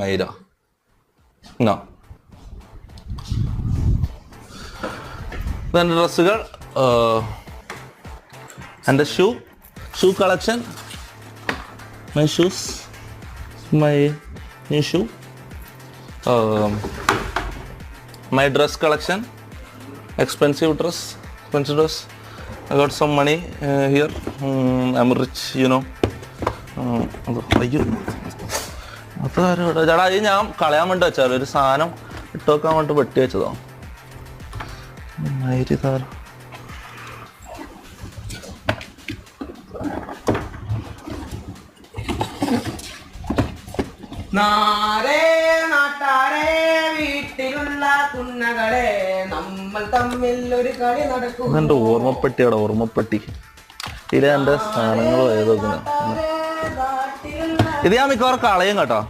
Maida. No. Then dressകൾ and the shoe collection. My shoes. My new shoe. My dress collection. Expensive dress. I got some money here. I'm rich, you know. ചേട്ടാ ഇത് ഞാൻ കളയാൻ വേണ്ടി വെച്ചാൽ ഒരു സാധനം ഇട്ട് വെക്കാൻ വേണ്ടി വെട്ടി വെച്ചതോ. വീട്ടിലുള്ള കുഞ്ഞകളെ നമ്മൾ തമ്മിൽ ഒരു കളി നടക്കും. ഇതെന്റെ ഓർമ്മപ്പെട്ടിയുടെ ഓർമ്മപ്പെട്ടി. ഇതിലെ എന്റെ സാധനങ്ങളോ ഏതോ ഇത് ഞാൻ മിക്കവാറും കളയും കേട്ടോ.